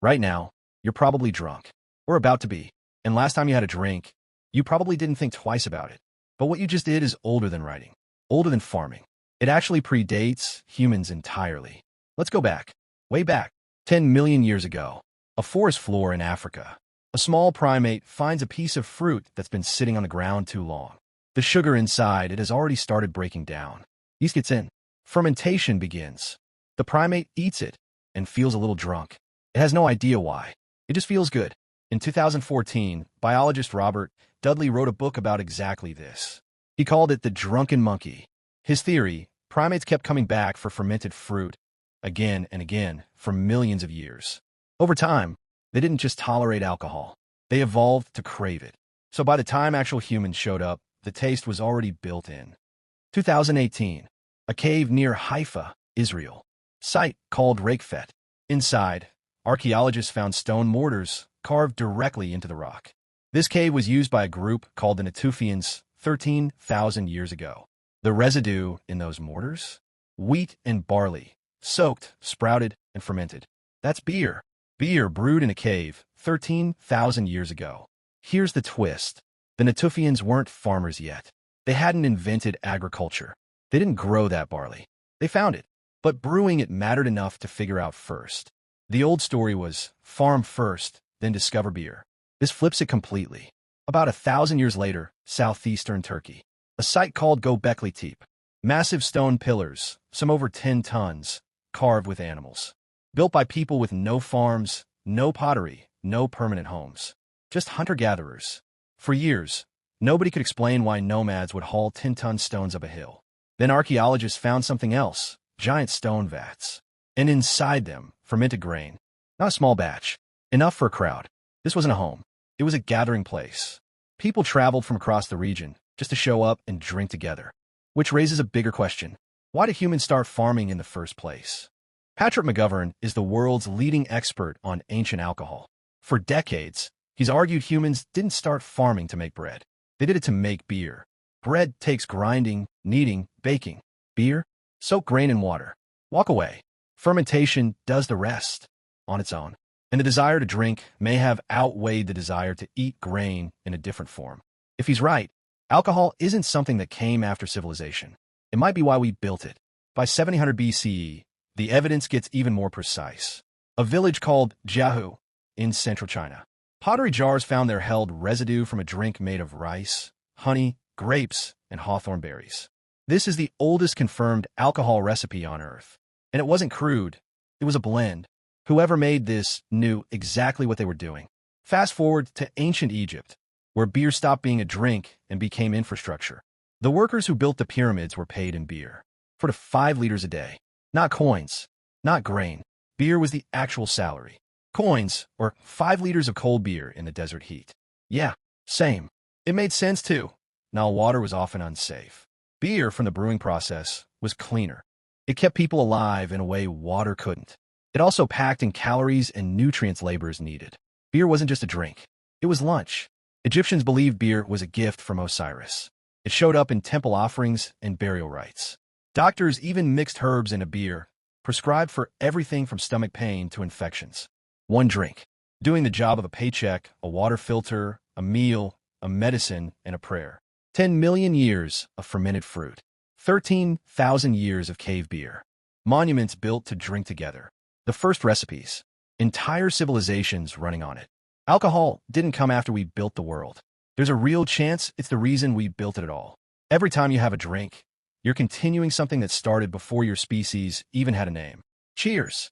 Right now, you're probably drunk, or about to be, and last time you had a drink, you probably didn't think twice about it. But what you just did is older than writing, older than farming. It actually predates humans entirely. Let's go back, way back, 10 million years ago. A forest floor in Africa. A small primate finds a piece of fruit that's been sitting on the ground too long. The sugar inside it has already started breaking down. Yeast gets in. Fermentation begins. The primate eats it and feels a little drunk. It has no idea why. It just feels good. In 2014, biologist Robert Dudley wrote a book about exactly this. He called it The Drunken Monkey. His theory, primates kept coming back for fermented fruit again and again for millions of years. Over time, they didn't just tolerate alcohol. They evolved to crave it. So by the time actual humans showed up, the taste was already built in. 2018, a cave near Haifa, Israel. Site called Rakefet. Inside, archaeologists found stone mortars carved directly into the rock. This cave was used by a group called the Natufians 13,000 years ago. The residue in those mortars? Wheat and barley, soaked, sprouted, and fermented. That's beer. Beer brewed in a cave 13,000 years ago. Here's the twist. The Natufians weren't farmers yet. They hadn't invented agriculture. They didn't grow that barley. They found it. But brewing it mattered enough to figure out first. The old story was farm first, then discover beer. This flips it completely. About 1,000 years later, southeastern Turkey. A site called Göbekli Tepe. Massive stone pillars, some over 10 tons, carved with animals. Built by people with no farms, no pottery, no permanent homes. Just hunter-gatherers. For years, nobody could explain why nomads would haul 10-ton stones up a hill. Then archaeologists found something else, giant stone vats. And inside them, fermented grain. Not a small batch. Enough for a crowd. This wasn't a home. It was a gathering place. People traveled from across the region just to show up and drink together. Which raises a bigger question. Why did humans start farming in the first place? Patrick McGovern is the world's leading expert on ancient alcohol. For decades, he's argued humans didn't start farming to make bread. They did it to make beer. Bread takes grinding, kneading, baking. Beer? Soak grain in water. Walk away. Fermentation does the rest on its own. And the desire to drink may have outweighed the desire to eat grain in a different form. If he's right, alcohol isn't something that came after civilization. It might be why we built it. By 700 BCE, the evidence gets even more precise. A village called Jiahu in central China. Pottery jars found there held residue from a drink made of rice, honey, grapes, and hawthorn berries. This is the oldest confirmed alcohol recipe on Earth. And it wasn't crude. It was a blend. Whoever made this knew exactly what they were doing. Fast forward to ancient Egypt, where beer stopped being a drink and became infrastructure. The workers who built the pyramids were paid in beer. 4 to 5 liters a day. Not coins. Not grain. Beer was the actual salary. Coins, or 5 liters of cold beer in the desert heat. Yeah, same. It made sense too. Now water was often unsafe. Beer from the brewing process was cleaner. It kept people alive in a way water couldn't. It also packed in calories and nutrients laborers needed. Beer wasn't just a drink. It was lunch. Egyptians believed beer was a gift from Osiris. It showed up in temple offerings and burial rites. Doctors even mixed herbs into beer, prescribed for everything from stomach pain to infections. One drink, doing the job of a paycheck, a water filter, a meal, a medicine, and a prayer. 10 million years of fermented fruit. 13,000 years of cave beer. Monuments built to drink together. The first recipes. Entire civilizations running on it. Alcohol didn't come after we built the world. There's a real chance it's the reason we built it at all. Every time you have a drink, you're continuing something that started before your species even had a name. Cheers!